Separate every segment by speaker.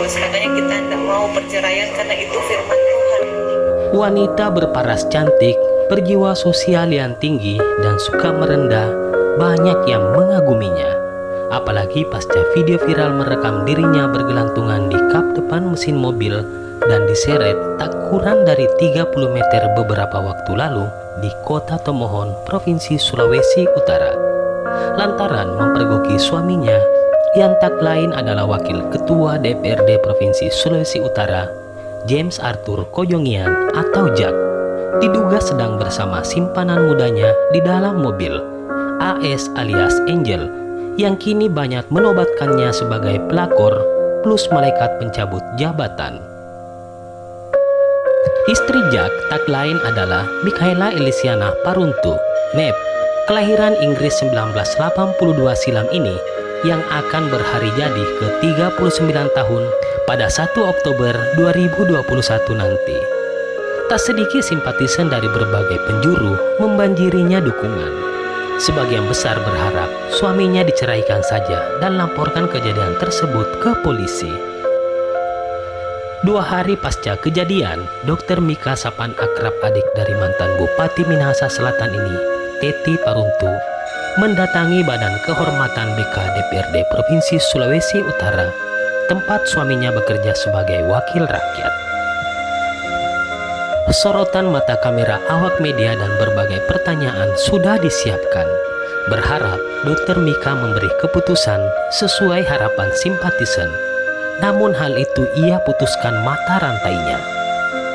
Speaker 1: terus. Makanya kita tidak mau perceraian karena itu firman Tuhan.
Speaker 2: Wanita berparas cantik, berjiwa sosial yang tinggi, dan suka merendah, banyak yang mengaguminya. Apalagi pasca video viral merekam dirinya bergelantungan di kap depan mesin mobil dan diseret tak kurang dari 30 meter beberapa waktu lalu di Kota Tomohon, Provinsi Sulawesi Utara. Lantaran mempergoki suaminya yang tak lain adalah Wakil Ketua DPRD Provinsi Sulawesi Utara, James Arthur Kojongian atau Jack, diduga sedang bersama simpanan mudanya di dalam mobil, AS alias Angel, yang kini banyak menobatkannya sebagai pelakor plus malaikat pencabut jabatan. Istri Jack tak lain adalah Michaela Elisiana Paruntu, MEP, kelahiran Inggris 1982 silam ini, yang akan berhari jadi ke-39 tahun pada 1 Oktober 2021 nanti. Tak sedikit simpatisan dari berbagai penjuru membanjirinya dukungan. Sebagian besar berharap suaminya diceraikan saja dan laporkan kejadian tersebut ke polisi. 2 hari pasca kejadian, Dr. Mika, sapan akrab adik dari mantan Bupati Minahasa Selatan ini, Teti Paruntu, mendatangi Badan Kehormatan BK DPRD Provinsi Sulawesi Utara, tempat suaminya bekerja sebagai wakil rakyat. Sorotan mata kamera awak media dan berbagai pertanyaan sudah disiapkan, berharap Dr. Mika memberi keputusan sesuai harapan simpatisan. Namun hal itu ia putuskan mata rantainya.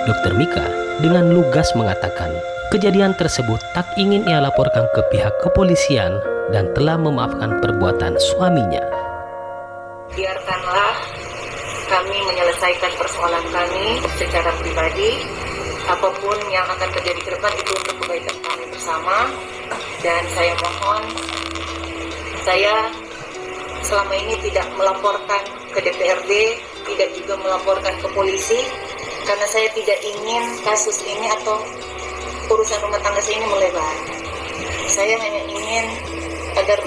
Speaker 2: Dr. Mika dengan lugas mengatakan kejadian tersebut tak ingin ia laporkan ke pihak kepolisian dan telah memaafkan perbuatan suaminya.
Speaker 1: Biarkanlah kami menyelesaikan persoalan kami secara pribadi. Apapun yang akan terjadi ke depan itu untuk kebaikan kami bersama. Dan saya mohon, saya selama ini tidak melaporkan ke DPRD, tidak juga melaporkan ke polisi, karena saya tidak ingin kasus ini atau urusan rumah tangga saya ini melebar. Saya hanya ingin agar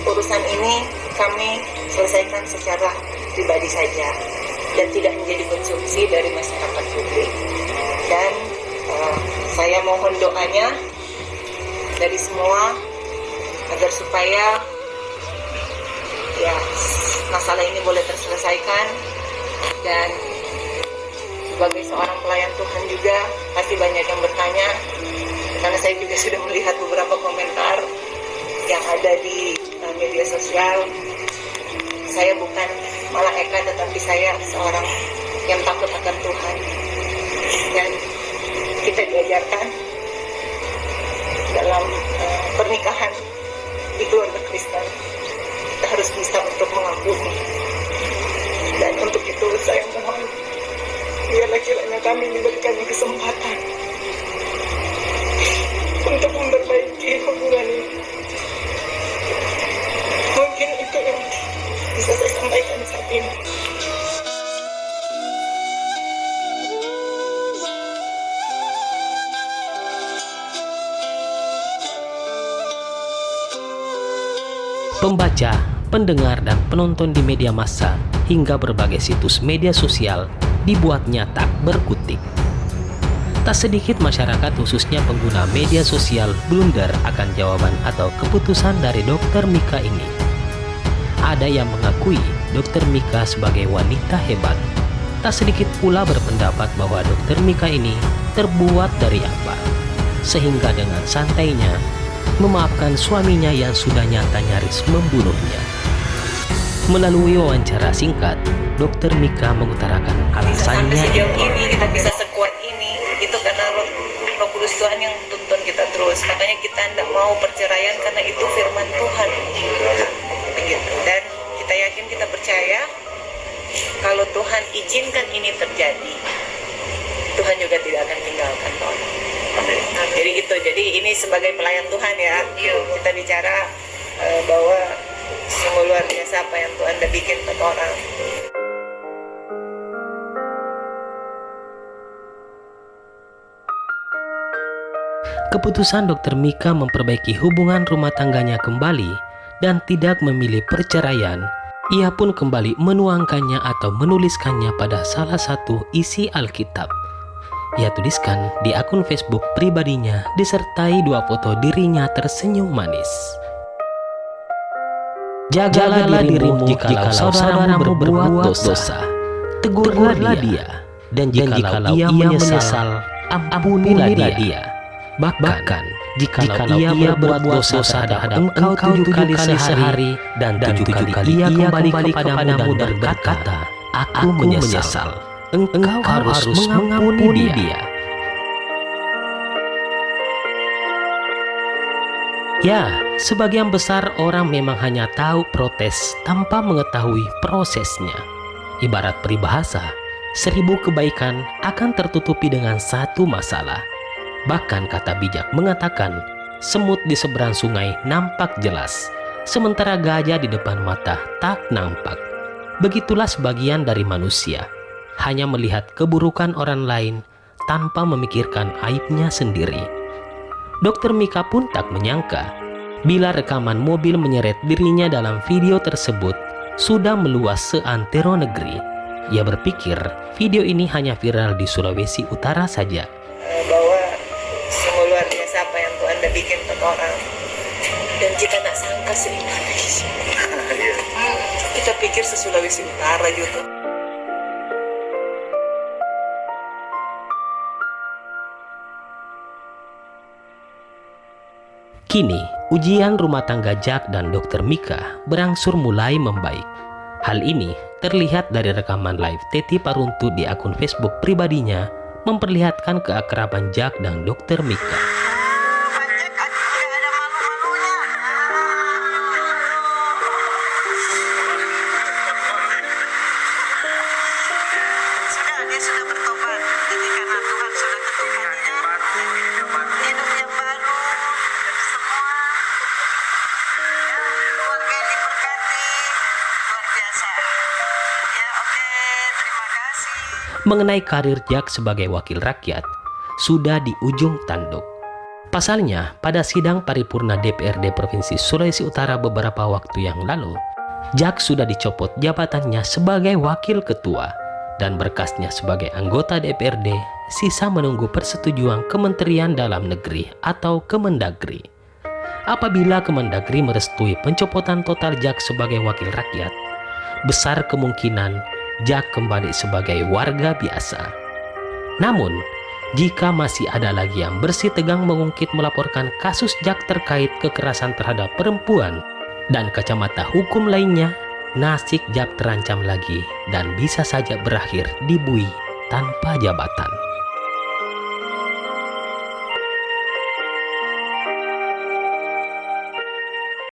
Speaker 1: urusan ini kami selesaikan secara pribadi saja dan tidak menjadi konsumsi dari masyarakat publik. Dan saya mohon doanya dari semua agar supaya ya masalah ini boleh terselesaikan. Dan sebagai seorang pelayan Tuhan juga pasti banyak yang bertanya, karena saya juga sudah melihat beberapa komentar yang ada di media sosial. Saya bukan malaika, tetapi saya seorang yang takut akan Tuhan. Dan kita diajarkan dalam pernikahan di keluarga Kristen, kita harus bisa untuk mengampuni. Dan untuk itu saya mohon, biarlah kiranya kami diberikan kesempatan untuk memperbaiki hubungan ini. Mungkin itu yang bisa saya sampaikan saat ini.
Speaker 2: Pembaca, pendengar, dan penonton di media massa hingga berbagai situs media sosial dibuatnya tak berkutik. Tak sedikit masyarakat khususnya pengguna media sosial blunder akan jawaban atau keputusan dari Dr. Mika ini. Ada yang mengakui Dr. Mika sebagai wanita hebat. Tak sedikit pula berpendapat bahwa Dr. Mika ini terbuat dari apa, sehingga dengan santainya memaafkan suaminya yang sudah nyata nyaris membunuhnya. Melalui wawancara singkat, Dr. Mika mengutarakan alasannya.
Speaker 1: Sampai sejauh ini kita bisa sekuat ini, itu karena Roh Kudus Tuhan yang tuntun kita terus. Makanya kita tidak mau perceraian karena itu firman Tuhan. Begitu. Dan kita yakin, kita percaya kalau Tuhan izinkan ini terjadi, Tuhan juga tidak akan tinggalkan Tuhan. Jadi itu, jadi ini sebagai pelayan Tuhan ya, kita bicara bahwa sungguh luar biasa apa yang Tuhan udah bikin buat orang.
Speaker 2: Keputusan Dr. Mika memperbaiki hubungan rumah tangganya kembali dan tidak memilih perceraian Ia pun kembali menuangkannya atau menuliskannya pada salah satu isi Alkitab. Ia tuliskan di akun Facebook pribadinya disertai 2 foto dirinya tersenyum manis. Jagalah dirimu jikalau saudaramu berbuat dosa. Tegurlah dia. Dan jikalau ia menyesal, ampunilah dia. Bahkan jikalau ia berbuat dosa terhadap engkau 7 kali sehari dan 7 kali ia kembali kepadamu dan berkata, Aku menyesal. Engkau harus mengampuni dia. Ya, sebagian besar orang memang hanya tahu protes tanpa mengetahui prosesnya. Ibarat peribahasa, 1000 kebaikan akan tertutupi dengan 1 masalah. Bahkan kata bijak mengatakan, semut di seberang sungai nampak jelas, sementara gajah di depan mata tak nampak. Begitulah sebagian dari manusia, hanya melihat keburukan orang lain tanpa memikirkan aibnya sendiri. Dr. Mika pun tak menyangka bila rekaman mobil menyeret dirinya dalam video tersebut sudah meluas seantero negeri. Ia berpikir video ini hanya viral di Sulawesi Utara saja.
Speaker 1: Bahwa sungguh luar biasa apa yang Tuhan udah bikin untuk orang. Dan kita nak sangka se-Indonesia. Kita pikir se-Sulawesi Utara gitu.
Speaker 2: Kini, ujian rumah tangga Jack dan Dr. Mika berangsur mulai membaik. Hal ini terlihat dari rekaman live Teti Paruntu di akun Facebook pribadinya memperlihatkan keakraban Jack dan Dr. Mika.
Speaker 1: Dia sudah bertobat, jadi karena Tuhan sudah ketuk hatinya, hidup yang baru, semua ya, keluarga yang diberkati, luar biasa ya. Oke, terima kasih.
Speaker 2: Mengenai karir Jack sebagai wakil rakyat sudah di ujung tanduk. Pasalnya, pada sidang paripurna DPRD Provinsi Sulawesi Utara beberapa waktu yang lalu, Jack sudah dicopot jabatannya sebagai wakil ketua dan berkasnya sebagai anggota DPRD sisa menunggu persetujuan Kementerian Dalam Negeri atau Kemendagri. Apabila Kemendagri merestui pencopotan total Jack sebagai wakil rakyat, besar kemungkinan Jack kembali sebagai warga biasa. Namun, jika masih ada lagi yang bersih tegang mengungkit melaporkan kasus Jack terkait kekerasan terhadap perempuan dan kacamata hukum lainnya, nasib Jack terancam lagi dan bisa saja berakhir di bui tanpa jabatan.